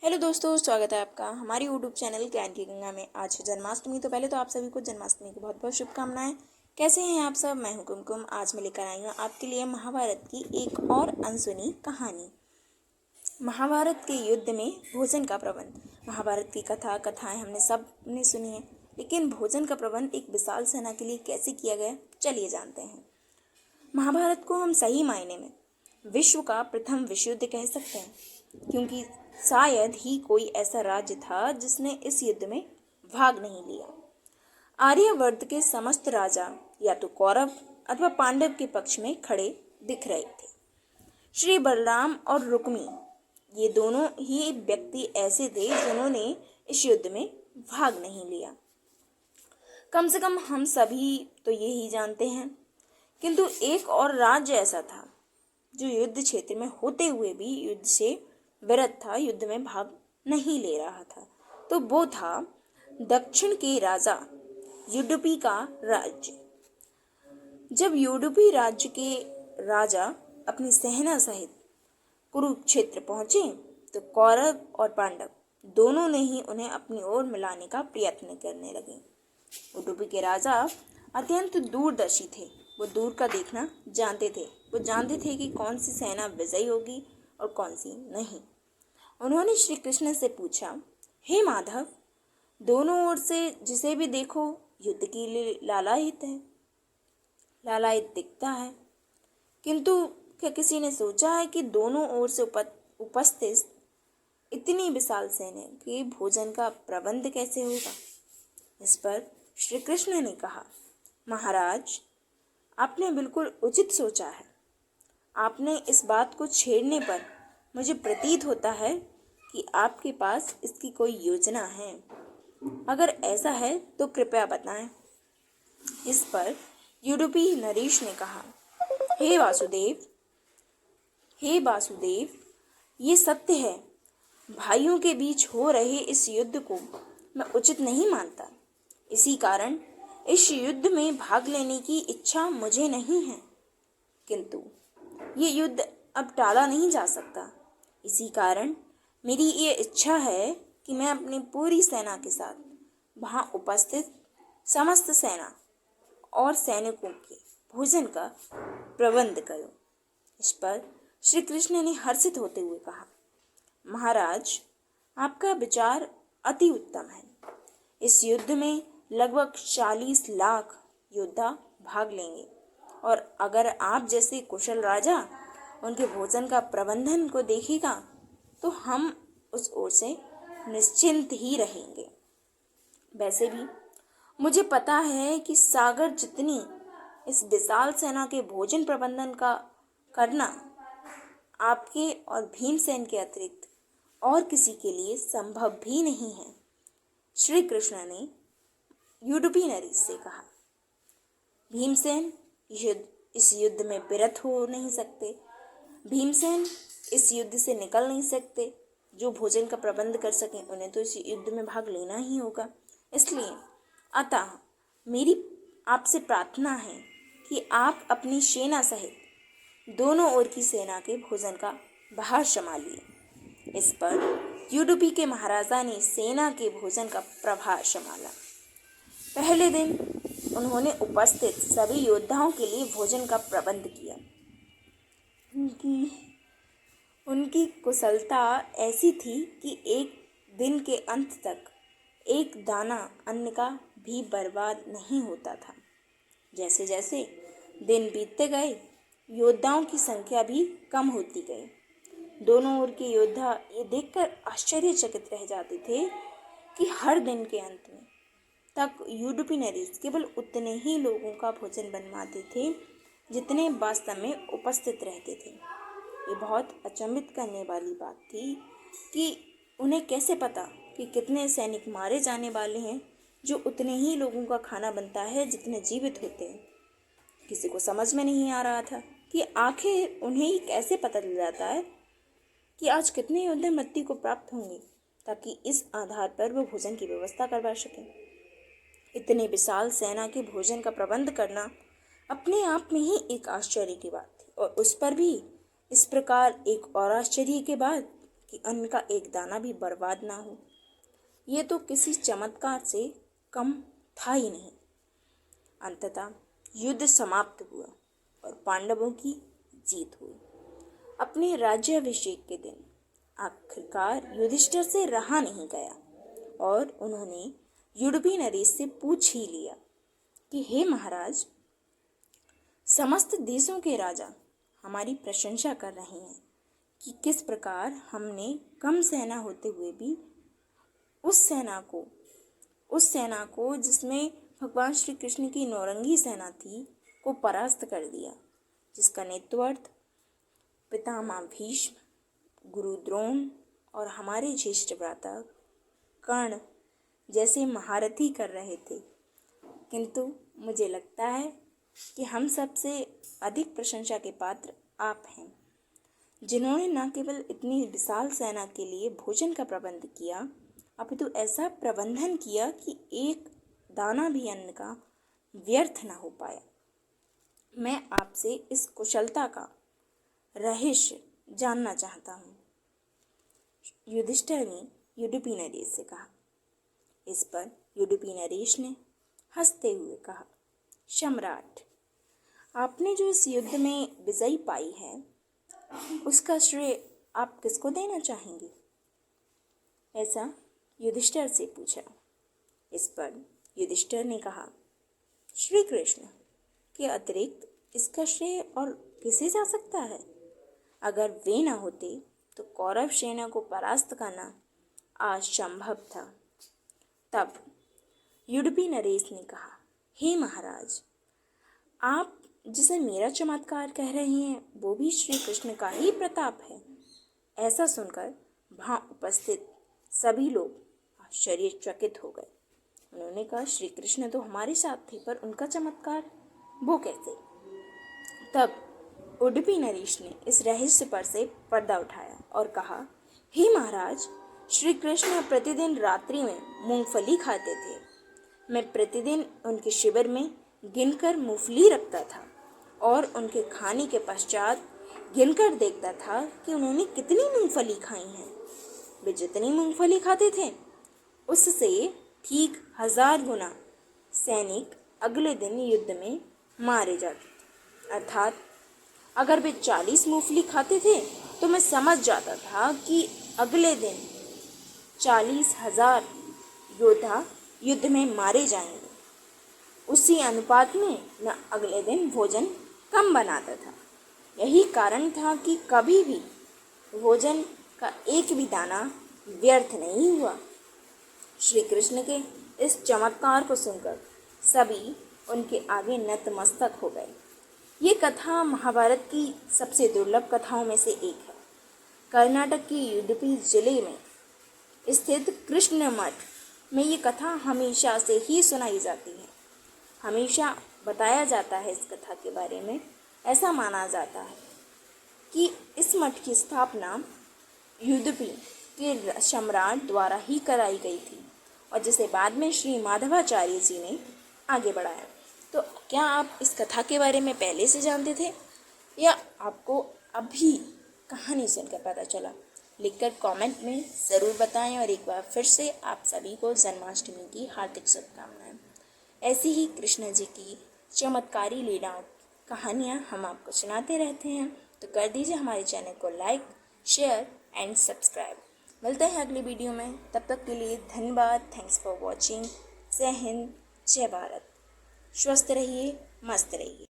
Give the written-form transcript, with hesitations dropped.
Hello दोस्तों, स्वागत है आपका हमारी यूट्यूब चैनल ज्ञान की गंगा में। आज है जन्माष्टमी। तो पहले तो आप सभी को जन्माष्टमी की बहुत बहुत शुभकामनाएं। कैसे हैं आप सब? मैं हूं कुमकुम। आज मैं लेकर आई हूं आपके लिए महाभारत की एक और अनसुनी कहानी। महाभारत के युद्ध में भोजन का प्रबंध। महाभारत की कथाएं हमने सब ने सुनी है, लेकिन भोजन का प्रबंध एक विशाल सेना के लिए कैसे किया गया, चलिए जानते हैं। महाभारत को हम सही मायने में विश्व का प्रथम विश्व युद्ध कह सकते हैं, क्योंकि शायद ही कोई ऐसा राज्य था जिसने इस युद्ध में भाग नहीं लिया। आर्यवर्त के समस्त राजा या तो कौरव अथवा पांडव के पक्ष में खड़े दिख रहे थे। श्री बलराम और रुक्मी, ये दोनों ही व्यक्ति ऐसे थे जिन्होंने इस युद्ध में भाग नहीं लिया। कम से कम हम सभी तो यही जानते हैं। किंतु एक और राज्य ऐसा था जो युद्ध क्षेत्र में होते हुए भी युद्ध से विरत था, युद्ध में भाग नहीं ले रहा था। तो वो था दक्षिण के राजा युडुपी का राज्य। जब युडुपी राज्य के राजा अपनी सेना सहित कुरुक्षेत्र पहुंचे तो कौरव और पांडव दोनों ने ही उन्हें अपनी ओर मिलाने का प्रयत्न करने लगे। युडुपी के राजा अत्यंत दूरदर्शी थे। वो दूर का देखना जानते थे। वो जानते थे कि कौन सी सेना विजयी होगी और कौन सी नहीं। उन्होंने श्री कृष्ण से पूछा, हे माधव, दोनों ओर से जिसे भी देखो युद्ध के लिए लालायित दिखता है, किंतु क्या किसी ने सोचा है कि दोनों ओर से उपस्थित इतनी विशाल सेना के भोजन का प्रबंध कैसे होगा? इस पर श्री कृष्ण ने कहा, महाराज, आपने बिल्कुल उचित सोचा है। आपने इस बात को छेड़ने पर मुझे प्रतीत होता है कि आपके पास इसकी कोई योजना है। अगर ऐसा है तो कृपया बताएं। इस पर युडुपी नरेश ने कहा, हे वासुदेव, ये सत्य है। भाइयों के बीच हो रहे इस युद्ध को मैं उचित नहीं मानता। इसी कारण इस युद्ध में भाग लेने की इच्छा मुझे नहीं है। किंतु ये युद्ध अब टाला नहीं जा सकता। इसी कारण मेरी ये इच्छा है कि मैं अपनी पूरी सेना के साथ वहां उपस्थित समस्त सेना और सैनिकों के भोजन का प्रबंध करूं। इस पर श्री कृष्ण ने हर्षित होते हुए कहा, महाराज, आपका विचार अति उत्तम है। इस युद्ध में लगभग 40 लाख योद्धा भाग लेंगे, और अगर आप जैसे कुशल राजा उनके भोजन का प्रबंधन को देखेगा तो हम उस ओर से निश्चिंत ही रहेंगे। वैसे भी मुझे पता है कि सागर जितनी इस विशाल सेना के भोजन प्रबंधन का करना आपके और भीमसेन के अतिरिक्त और किसी के लिए संभव भी नहीं है। श्री कृष्ण ने युडुपी नरेश से कहा, भीमसेन इस युद्ध में विरत हो नहीं सकते। भीमसेन इस युद्ध से निकल नहीं सकते। जो भोजन का प्रबंध कर सकें उन्हें तो इस युद्ध में भाग लेना ही होगा। इसलिए अतः मेरी आपसे प्रार्थना है कि आप अपनी सेना सहित दोनों ओर की सेना के भोजन का भार संभालिए। इस पर युडुपी के महाराजा ने सेना के भोजन का प्रभार संभाला। पहले दिन उन्होंने उपस्थित सभी योद्धाओं के लिए भोजन का प्रबंध किया। उनकी कुशलता ऐसी थी कि एक दिन के अंत तक एक दाना अन्न का भी बर्बाद नहीं होता था। जैसे जैसे दिन बीतते गए, योद्धाओं की संख्या भी कम होती गई। दोनों ओर के योद्धा ये देखकर आश्चर्यचकित रह जाते थे कि हर दिन के अंत में तक युडुपी नरेश केवल उतने ही लोगों का भोजन बनवाते थे जितने वास्तव में उपस्थित रहते थे। ये बहुत अचंभित करने वाली बात थी कि उन्हें कैसे पता कि कितने सैनिक मारे जाने वाले हैं जो उतने ही लोगों का खाना बनता है जितने जीवित होते हैं। किसी को समझ में नहीं आ रहा था कि आखिर उन्हें ही कैसे पता चल जाता है कि आज कितने योद्धा मृत्यु को प्राप्त होंगे, ताकि इस आधार पर वो भोजन की व्यवस्था करवा सकें। इतने विशाल सेना के भोजन का प्रबंध करना अपने आप में ही एक आश्चर्य की बात थी, और उस पर भी इस प्रकार एक और आश्चर्य के बाद कि अन्न का एक दाना भी बर्बाद ना हो। ये तो किसी चमत्कार से कम था ही नहीं। अंततः युद्ध समाप्त हुआ और पांडवों की जीत हुई। अपने राज्याभिषेक के दिन आखिरकार युधिष्ठिर से रहा नहीं गया और उन्होंने युधिष्ठिर नरेश से पूछ ही लिया कि हे महाराज, समस्त देशों के राजा हमारी प्रशंसा कर रहे हैं कि किस प्रकार हमने कम सेना होते हुए भी उस सेना को जिसमें भगवान श्री कृष्ण की नौरंगी सेना थी को परास्त कर दिया, जिसका नेतृत्व पितामह भीष्म, गुरु द्रोण और हमारे ज्येष्ठ भ्राता कर्ण जैसे महारथी कर रहे थे। किंतु मुझे लगता है कि हम सबसे अधिक प्रशंसा के पात्र आप हैं, जिन्होंने न केवल इतनी विशाल सेना के लिए भोजन का प्रबंध किया, अपितु ऐसा प्रबंधन किया कि एक दाना भी अन्न का व्यर्थ न हो पाया। मैं आपसे इस कुशलता का रहस्य जानना चाहता हूँ, युधिष्ठिर ने युधिष्ठिर नरेश से कहा। इस पर युधिष्ठिर नरेश ने हंसते हुए कहा, सम्राट, आपने जो इस युद्ध में विजय पाई है उसका श्रेय आप किसको देना चाहेंगे? ऐसा युधिष्ठिर से पूछा। इस पर युधिष्ठिर ने कहा, श्री कृष्ण के अतिरिक्त इसका श्रेय और किसे जा सकता है? अगर वे न होते तो कौरव सेना को परास्त करना असंभव था। तब युधिष्ठिर नरेश ने कहा, हे महाराज, आप जिसे मेरा चमत्कार कह रहे हैं वो भी श्री कृष्ण का ही प्रताप है। ऐसा सुनकर वहां उपस्थित सभी लोग आश्चर्यचकित हो गए। उन्होंने कहा, श्री कृष्ण तो हमारे साथ थे, पर उनका चमत्कार वो कैसे? तब युधिष्ठिर नरेश ने इस रहस्य पर से पर्दा उठाया और कहा, हे महाराज, श्री कृष्ण प्रतिदिन रात्रि में मूंगफली खाते थे। मैं प्रतिदिन उनके शिविर में गिनकर मूंगफली रखता था और उनके खाने के पश्चात गिनकर देखता था कि उन्होंने कितनी मूंगफली खाई है। वे जितनी मूंगफली खाते थे उससे ठीक 1000 गुना सैनिक अगले दिन युद्ध में मारे जाते थे। अर्थात अगर वे 40 मूंगफली खाते थे तो मैं समझ जाता था कि अगले दिन 40,000 योद्धा युद्ध में मारे जाएंगे। उसी अनुपात में मैं अगले दिन भोजन कम बनाता था। यही कारण था कि कभी भी भोजन का एक भी दाना व्यर्थ नहीं हुआ। श्री कृष्ण के इस चमत्कार को सुनकर सभी उनके आगे नतमस्तक हो गए। ये कथा महाभारत की सबसे दुर्लभ कथाओं में से एक है। कर्नाटक के उडुपी जिले में स्थित कृष्ण मठ में ये कथा हमेशा से ही सुनाई जाती है। हमेशा बताया जाता है इस कथा के बारे में। ऐसा माना जाता है कि इस मठ की स्थापना युधिष्ठिर के सम्राट द्वारा ही कराई गई थी और जिसे बाद में श्री माधवाचार्य जी ने आगे बढ़ाया। तो क्या आप इस कथा के बारे में पहले से जानते थे या आपको अभी कहानी सुनकर पता चला? लिखकर कमेंट में ज़रूर बताएं और एक बार फिर से आप सभी को जन्माष्टमी की हार्दिक शुभकामनाएं। ऐसी ही कृष्ण जी की चमत्कारी लीलाओं कहानियाँ हम आपको सुनाते रहते हैं, तो कर दीजिए हमारे चैनल को लाइक, शेयर एंड सब्सक्राइब। मिलते हैं अगली वीडियो में, तब तक के लिए धन्यवाद। Thanks for watching. जय हिंद, जय भारत। स्वस्थ रहिए, मस्त रहिए।